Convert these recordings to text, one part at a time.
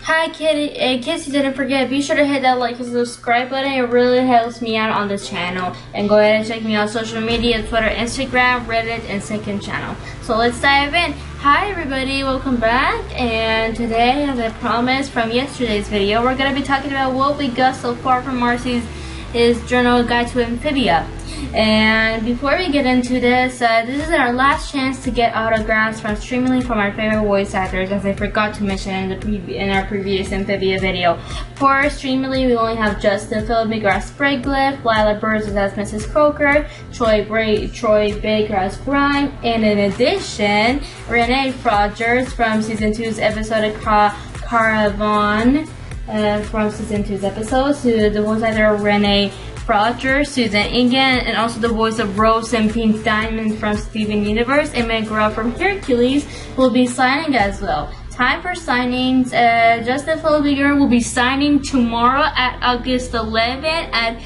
Hi kitty, in case you didn't forget, be sure to hit that like and subscribe button. It really helps me out on this channel. And go ahead and check me out on social media, Twitter, Instagram, Reddit, and second channel. So let's dive in. Hi everybody, welcome back. And today, as I promised from yesterday's video, we're going to be talking about what we got so far from Marcy's journal guide to Amphibia. And before we get into this, this is our last chance to get autographs from streaming from our favorite voice actors, as I forgot to mention in our previous Amphibia video. For streaming, we only have Justin Felbinger as Sprig, Berzins as Mrs. Croaker, Troy Baker as Grime, and in addition, Renee Frodgers from Season 2's episode Caravan from Season 2's episode, so the voice actor Renee Frodgers, Susan Egan, and also the voice of Rose and Pink Diamond from Steven Universe, and Meg from Hercules will be signing as well. Time for signings. Justin Felbinger will be signing tomorrow at August 11th at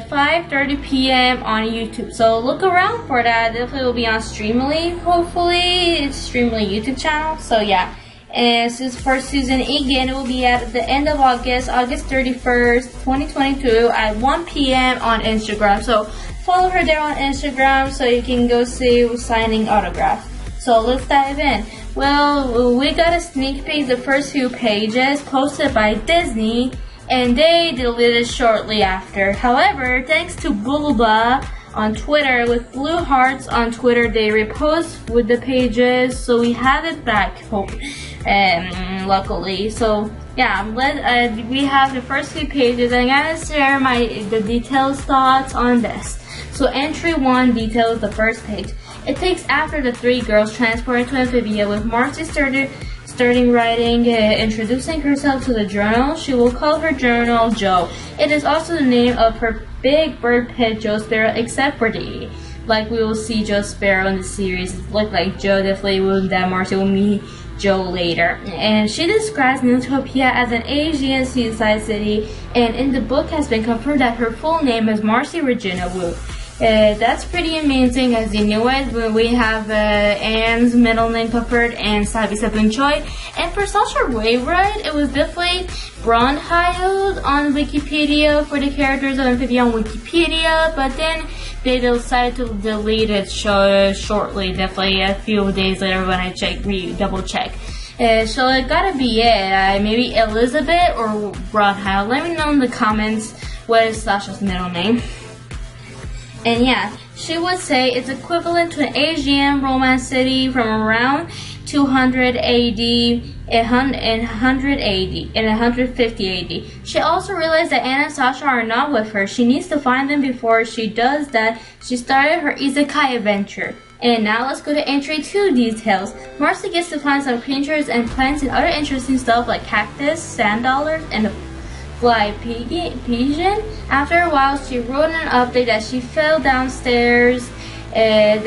5:30 p.m. on YouTube. So look around for that. Definitely will be on Streamily. Hopefully, it's Streamily YouTube channel. So yeah. And for Susan Egan, it will be at the end of August 31st, 2022 at 1 p.m. on Instagram. So follow her there on Instagram so you can go see signing autographs. So let's dive in. Well, we got a sneak peek the first few pages posted by Disney, and they deleted shortly after. However, thanks to Bulba on Twitter with blue hearts on Twitter, they repost with the pages, so we have it back. Luckily. So yeah, we have the first few pages. I'm gonna share the details thoughts on this. So entry 1 details the first page. It takes after the three girls transported to Amphibia, with Marcy starting writing, introducing herself to the journal. She will call her journal Joe. It is also the name of her big bird pet, Joe Sparrow, except for the like we will see Joe Sparrow in the series. It looked like Joe definitely will, that Marcy will meet Joe later. And she describes Newtopia as an Asian seaside city, and in the book has been confirmed that her full name is Marcy Regina Wu. That's pretty amazing, as you knew it. We have Anne's middle name confirmed and Sabisa Bunchoi. And for social wavered, it was definitely Brondhild on Wikipedia for the characters of Amphibia on Wikipedia, but then they decided to delete it shortly, definitely a few days later when I double check. So it gotta be it. Maybe Elizabeth or Brondhild. Let me know in the comments what is Sasha's middle name. And yeah, she would say it's equivalent to an Asian romance city from around 200 AD and 150 AD. She also realized that Anna and Sasha are not with her. She needs to find them. Before she does that, she started her isekai adventure. And now let's go to entry 2 details. Marcy gets to find some creatures and plants and other interesting stuff like cactus, sand dollars, and a fly pigeon. After a while, she wrote an update that she fell downstairs, a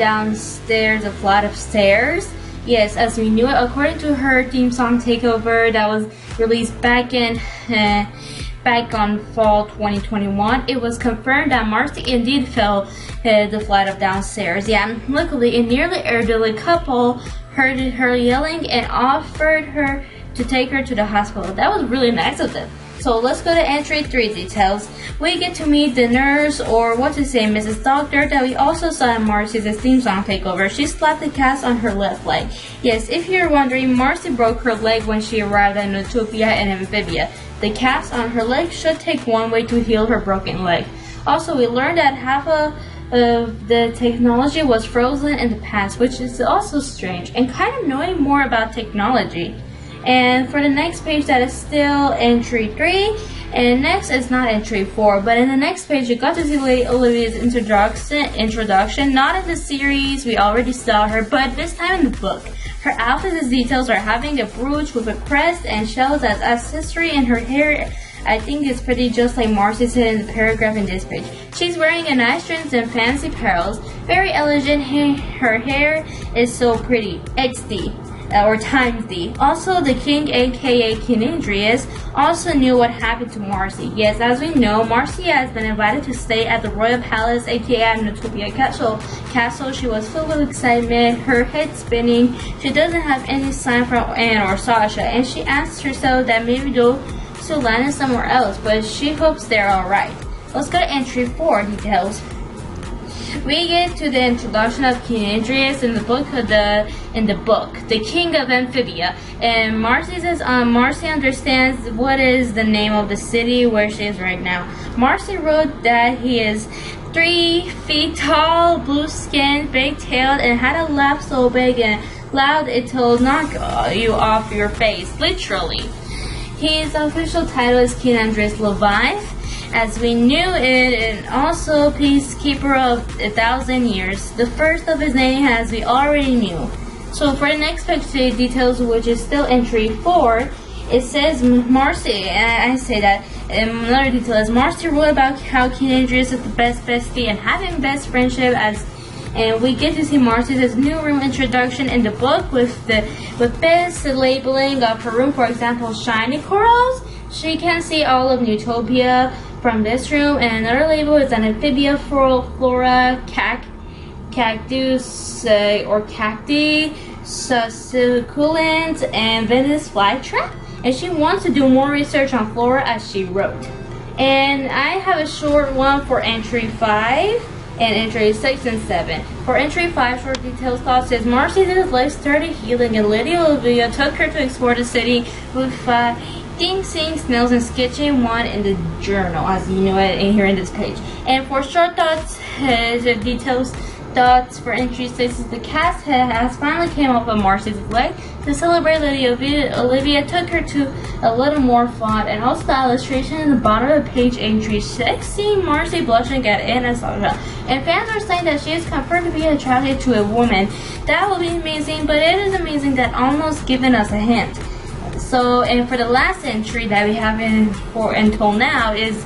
flight of stairs. Yes, as we knew it, according to her theme song Takeover that was released back on fall 2021, it was confirmed that Marcy indeed fell the flight of downstairs. Yeah, luckily a nearly elderly couple heard her yelling and offered her to take her to the hospital. That was really nice of them. So let's go to entry 3 details. We get to meet the nurse, or what to say, Mrs. Doctor, that we also saw in Marcy's theme song Takeover. She slapped the cast on her left leg. Yes, if you're wondering, Marcy broke her leg when she arrived at Newtopia and Amphibia. The cast on her leg should take 1 way to heal her broken leg. Also, we learned that half of the technology was frozen in the past, which is also strange, and kind of knowing more about technology. And for the next page, that is still entry 3, and next is not entry 4, but in the next page you got to see Lady Olivia's introduction, not in the series, we already saw her, but this time in the book. Her outfit details are having a brooch with a crest and shells as accessory, and her hair, I think, is pretty just like Marcy said in the paragraph in this page. She's wearing a nice dress and fancy pearls, very elegant. Her hair is so pretty. XD. or times D. Also, the king, aka King Andreas, also knew what happened to Marcy. Yes, as we know, Marcy has been invited to stay at the Royal Palace, aka Amphibia Castle. She was filled with excitement, her head spinning. She doesn't have any sign from Anne or Sasha, and she asks herself that maybe they'll still land somewhere else, but she hopes they're alright. Let's go to entry 4 details. We get to the introduction of King Andreas in the book, the King of Amphibia, and Marcy says Marcy understands what is the name of the city where she is right now. Marcy wrote that he is 3 feet tall, blue-skinned, big-tailed, and had a laugh so big and loud it'll knock you off your face, literally. His official title is King Andreas Levive, as we knew it, and also Peacekeeper of 1,000 years. The first of his name, as we already knew. So for the next picture details, which is still entry 4, it says Marcy, and I say that. Another detail is Marcy wrote about how King Andreas is the best bestie and having best friendship and we get to see Marcy's new room introduction in the book with best labeling of her room. For example, shiny corals. She can see all of Utopia from this room, and another label is an amphibia, flora, cactus or cacti, succulents, and Venus flytrap. And she wants to do more research on flora, as she wrote. And I have a short one for entry 5 and entry 6 and 7. For entry 5, short details thought says Marcy did his life started healing, and Lady Olivia took her to explore the city with seeing snails and sketching one in the journal, as you know it in here in this page. And for short thoughts, details thoughts for entry 6 is the cast has finally came up with Marcy's leg. To celebrate, Lady Olivia took her to a little more fun, and also the illustration in the bottom of page entry 6, seeing Marcy blushing at Anna Sasha. And fans are saying that she is confirmed to be attracted to a woman. That will be amazing, but it is amazing that almost given us a hint. So, and for the last entry that we have until now is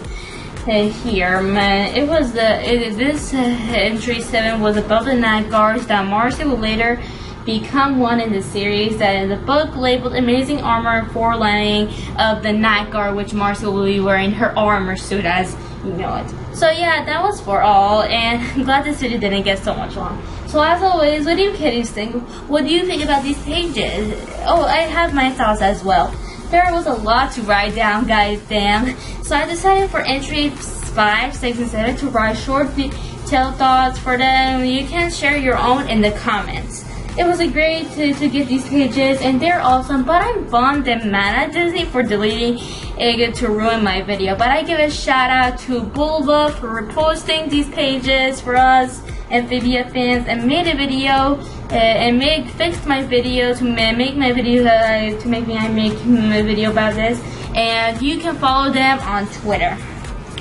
here. It was this entry 7 was about the night guards that Marcy will later become one in the series. That in the book labeled Amazing Armor Forelining of the Night Guard, which Marcy will be wearing her armor suit, as you know it. So yeah, that was for all, and I'm glad this video didn't get so much long. So as always, what do you kiddies think? What do you think about these pages? Oh, I have my thoughts as well. There was a lot to write down, guys, damn. So I decided for entry 5, 6, and 7 to write short detailed thoughts for them. You can share your own in the comments. It was great to get these pages, and they're awesome, but I'm bummed and mad at Disney for deleting Egan to ruin my video. But I give a shout out to Bulba for reposting these pages for us Amphibia fans, and made a video and fixed my video to make my video about this. And you can follow them on Twitter.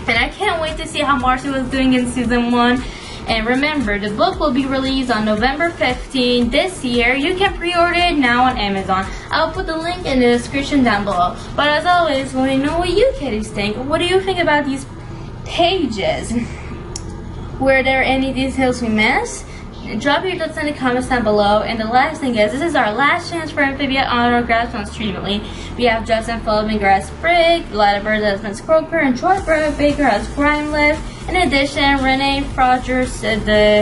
And I can't wait to see how Marcy was doing in season 1. And remember, the book will be released on November 15 this year. You can pre-order it now on Amazon. I'll put the link in the description down below. But as always, let me know what you kiddies think. What do you think about these pages? Were there any details we missed? Drop your thoughts in the comments down below. And the last thing is, this is our last chance for Amphibia autographs on Streamly. We have Justin Felbinger as Sprig, Lila Berzins as Croaker, and Troy Baker as Grime left. In addition, Renee Frodgers,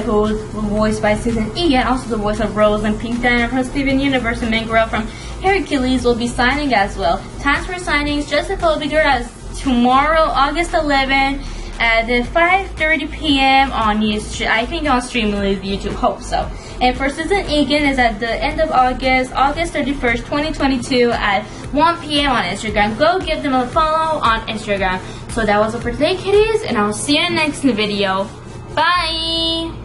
who was voiced by Susan Egan, also the voice of Rose and Pink Diana from Steven Universe, and Mangrel from Hercules will be signing as well. Times for signings: Justin Felbinger as tomorrow, August 11th at 5:30 p.m. on I think on Streamly YouTube, hope so. And for Susan Egan is at the end of August 31st, 2022 at 1 p.m. on Instagram. Go give them a follow on Instagram. So that was it for today, kiddies, and I'll see you in the next video. Bye!